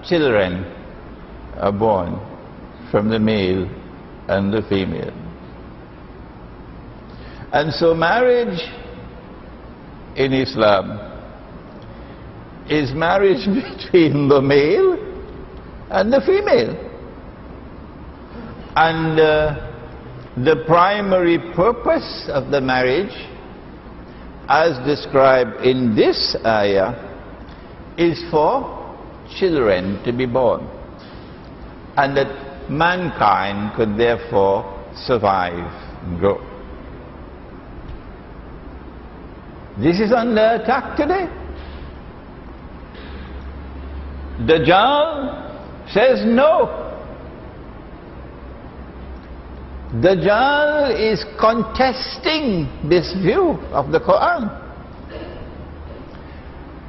children are born from the male and the female. And so marriage in Islam is marriage between the male and the female. And the primary purpose of the marriage, as described in this ayah, is for children to be born, and that mankind could therefore survive and grow. This is under attack today. Dajjal says no. Dajjal is contesting this view of the Quran.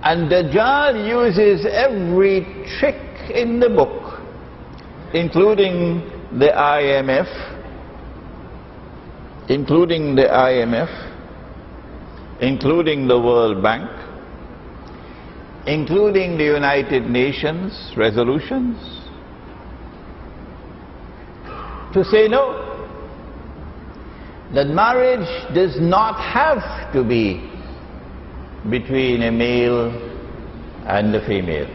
And Dajjal uses every trick in the book, including the IMF, including the World Bank, including the United Nations resolutions, to say no. That marriage does not have to be between a male and a female.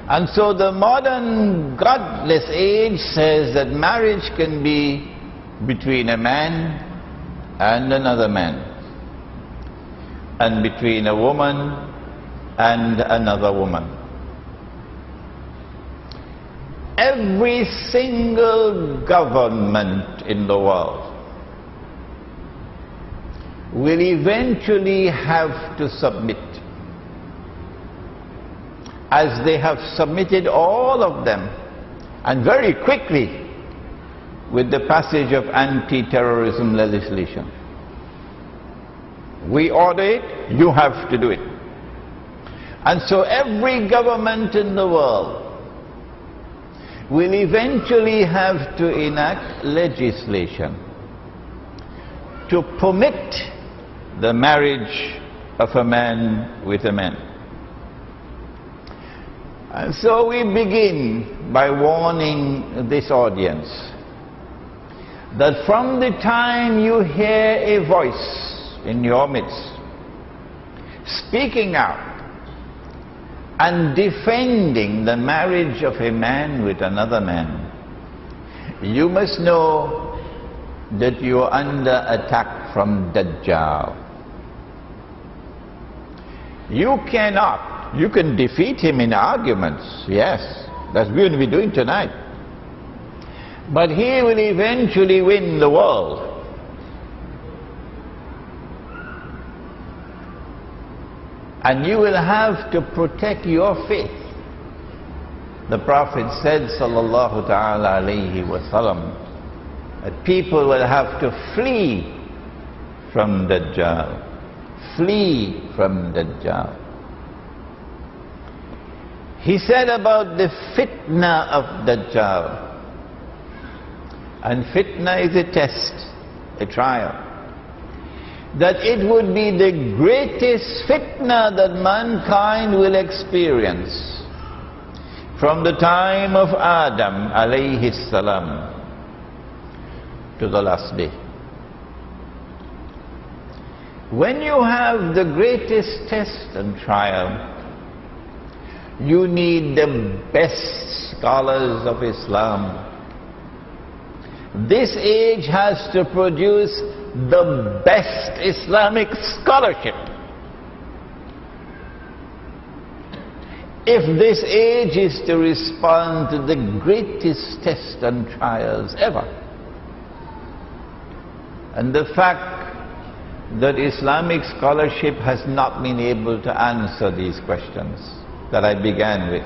And so the modern godless age says that marriage can be between a man and another man, and between a woman and another woman. Every single government in the world will eventually have to submit, as they have submitted all of them, and very quickly, with the passage of anti-terrorism legislation. We order it, you have to do it. And so every government in the world will eventually have to enact legislation to permit the marriage of a man with a man. And so we begin by warning this audience that from the time you hear a voice in your midst speaking out and defending the marriage of a man with another man, you must know that you are under attack from Dajjal. You can defeat him in arguments, yes, that's what we're going to be doing tonight. But he will eventually win the world. And you will have to protect your faith. The Prophet said, sallallahu ta'ala alayhi wa sallam, that people will have to flee from Dajjal. Flee from Dajjal. He said about the fitna of Dajjal, and fitna is a test, a trial, that it would be the greatest fitna that mankind will experience from the time of Adam alayhi salam to the last day. When you have the greatest test and trial, you need the best scholars of Islam. This age has to produce the best Islamic scholarship. If this age is to respond to the greatest tests and trials ever, and the fact that Islamic scholarship has not been able to answer these questions that I began with,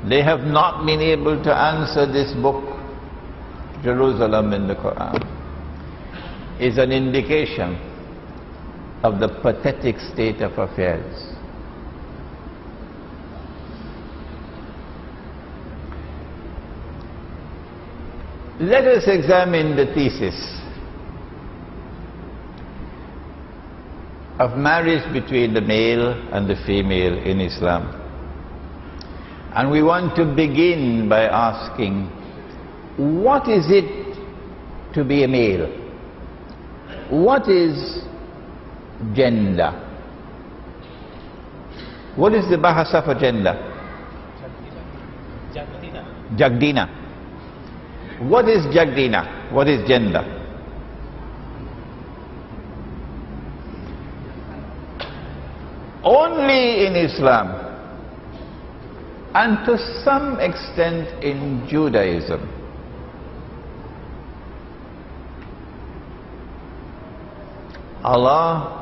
they have not been able to answer this book, Jerusalem in the Quran, is an indication of the pathetic state of affairs. Let us examine the thesis. of marriage between the male and the female in Islam. And we want to begin by asking, what is it to be a male? What is gender? What is the bahasa for gender? Jagdina. What is Jagdina? What is gender? Only in Islam, and to some extent in Judaism, Allah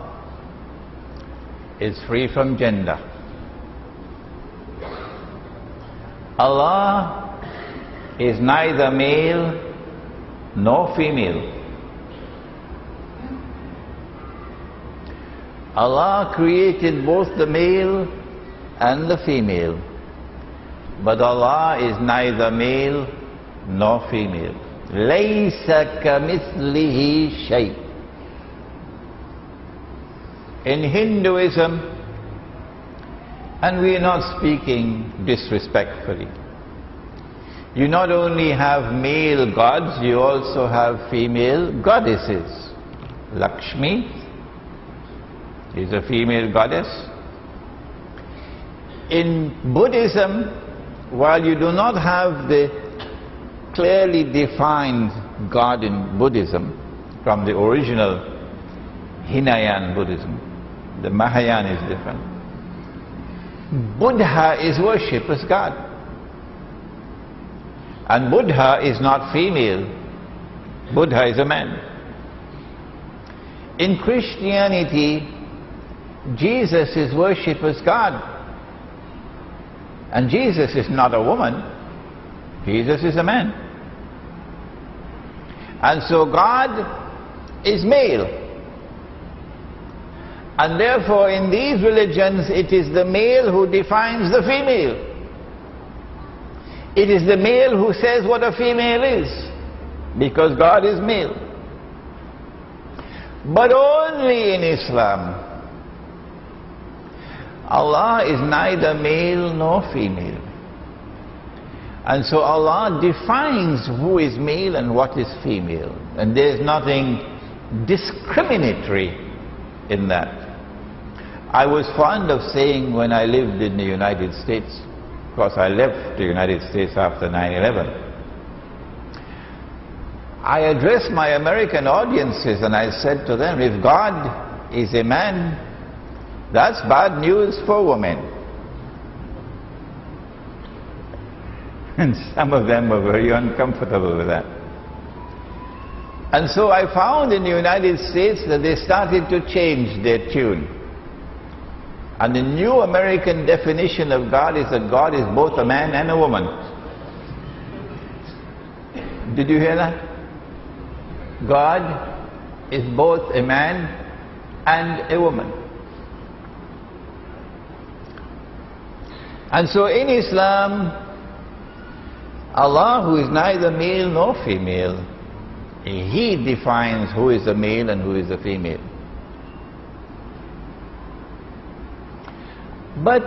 is free from gender. Allah is neither male nor female. Allah created both the male and the female, but Allah is neither male nor female. Laysa kamithlihi shay. In Hinduism, and we are not speaking disrespectfully, you not only have male gods, you also have female goddesses. Lakshmi is a female goddess. In Buddhism, while you do not have the clearly defined God in Buddhism from the original Hinayan Buddhism, the Mahayana is different. Buddha is worshipped as God. And Buddha is not female. Buddha is a man. In Christianity, Jesus is worshipped as God. And Jesus is not a woman. Jesus is a man. And so God is male. And therefore in these religions it is the male who defines the female. It is the male who says what a female is, because God is male. But only in Islam, Allah is neither male nor female. And so Allah defines who is male and what is female. And there is nothing discriminatory in that. I was fond of saying when I lived in the United States, of course I left the United States after 9/11, I addressed my American audiences and I said to them, if God is a man, that's bad news for women. And some of them were very uncomfortable with that. And so I found in the United States that they started to change their tune. And the new American definition of God is that God is both a man and a woman. Did you hear that? God is both a man and a woman. And so in Islam, Allah, who is neither male nor female, He defines who is a male and who is a female. But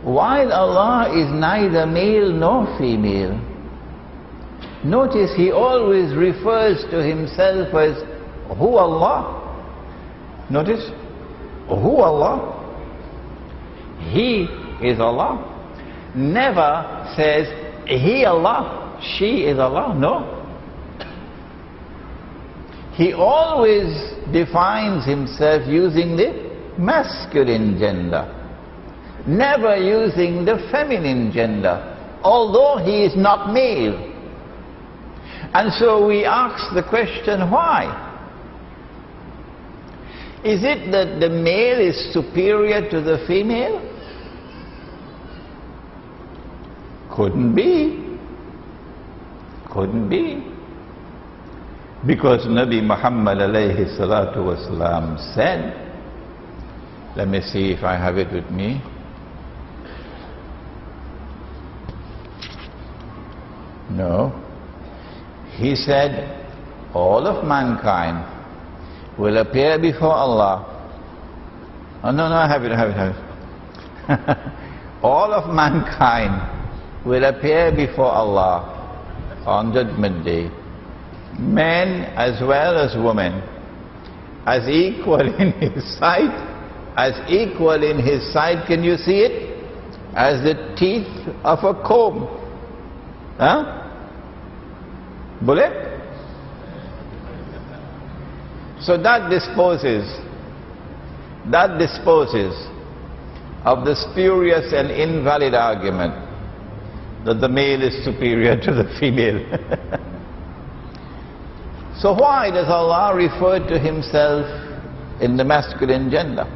while Allah is neither male nor female, notice He always refers to Himself as Hu Allah. Notice, Hu Allah. He is Allah. Never says He Allah, she is Allah. No. He always defines Himself using the masculine gender, never using the feminine gender, although He is not male. And so we ask the question, why? Is it that the male is superior to the female? Couldn't be. Couldn't be. Because Nabi Muhammad alayhi salatu wasalam said, let me see if I have it with me. No. He said, all of mankind will appear before Allah Oh, no, I have it. All of mankind will appear before Allah on Judgment Day, men as well as women, as equal in His sight, can you see it? As the teeth of a comb. Huh? Bullet? So that disposes of the spurious and invalid argument that the male is superior to the female. So why does Allah refer to Himself in the masculine gender?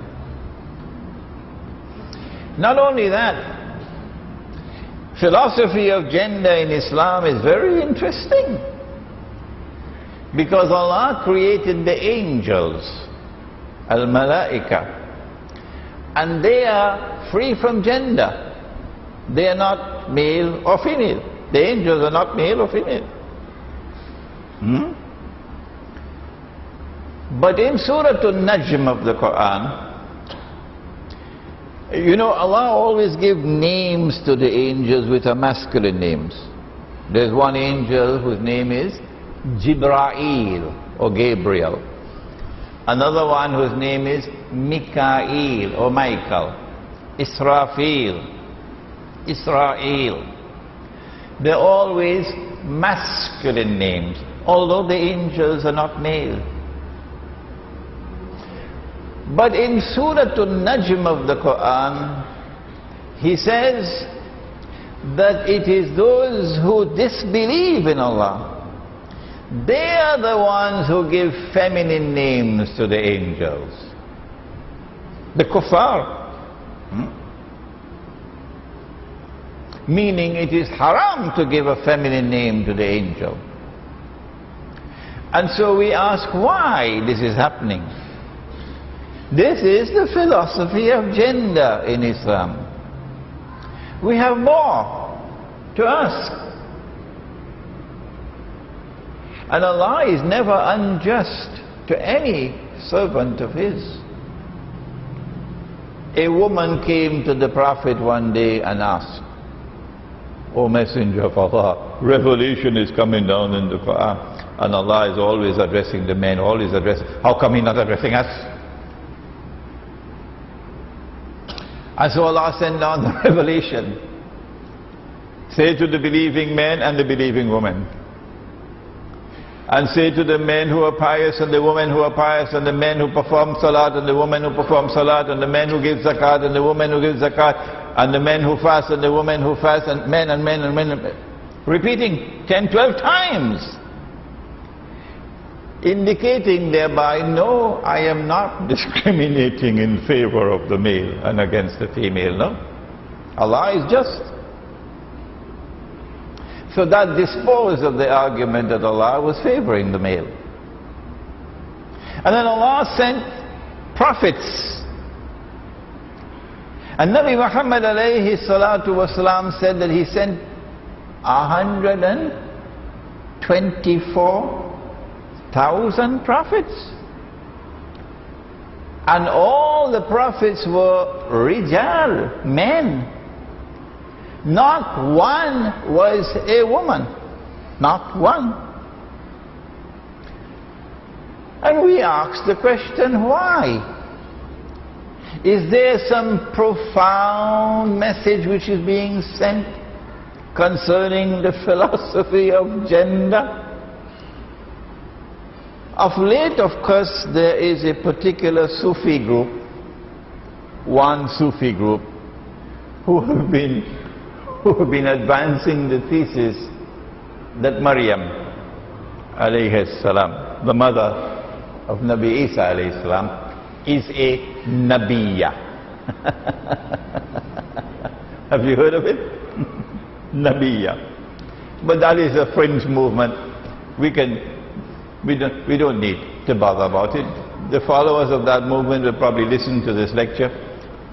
Not only that, philosophy of gender in Islam is very interesting, because Allah created the angels, al-malaika, and they are free from gender. They are not male or female. The angels are not male or female. But in Surah An-Najm of the Quran, you know, Allah always gives names to the angels which are masculine names. There's one angel whose name is Jibra'il or Gabriel. Another one whose name is Mikael or Michael. Israfil. They're always masculine names, although the angels are not male. But in Surah An-Najm of the Quran, He says that it is those who disbelieve in Allah, they are the ones who give feminine names to the angels. The kuffar. Meaning it is haram to give a feminine name to the angel. And so we ask why this is happening. This is the philosophy of gender in Islam. We have more to ask. And Allah is never unjust to any servant of His. A woman came to the Prophet one day and asked, "O Messenger of Allah, revelation is coming down in the Quran, and Allah is always addressing the men, always addressing. How come He's not addressing us?" And so Allah sent down the revelation. Say to the believing men and the believing women, and say to the men who are pious and the women who are pious, and the men who perform salat and the women who perform salat, and the men who give zakat and the women who give zakat, and the men who fast and the women who fast, and men and men and men, repeating 10, 12 times, indicating thereby, no, I am not discriminating in favor of the male and against the female, no. Allah is just. So that disposed of the argument that Allah was favoring the male. And then Allah sent prophets. And Nabi Muhammad alayhi salatu wasalam said that he sent 124,000 prophets. And all the prophets were rijal, men. Not one was a woman. Not one. And we ask the question, why? Is there some profound message which is being sent concerning the philosophy of gender? Of late, of course, there is a particular Sufi group, one Sufi group, who have been advancing the thesis that Maryam alayhi salam, the mother of Nabi Isa alayhi salam, is a Nabiya. Have you heard of it? Nabiya. But that is a fringe movement. We don't need to bother about it. The followers of that movement will probably listen to this lecture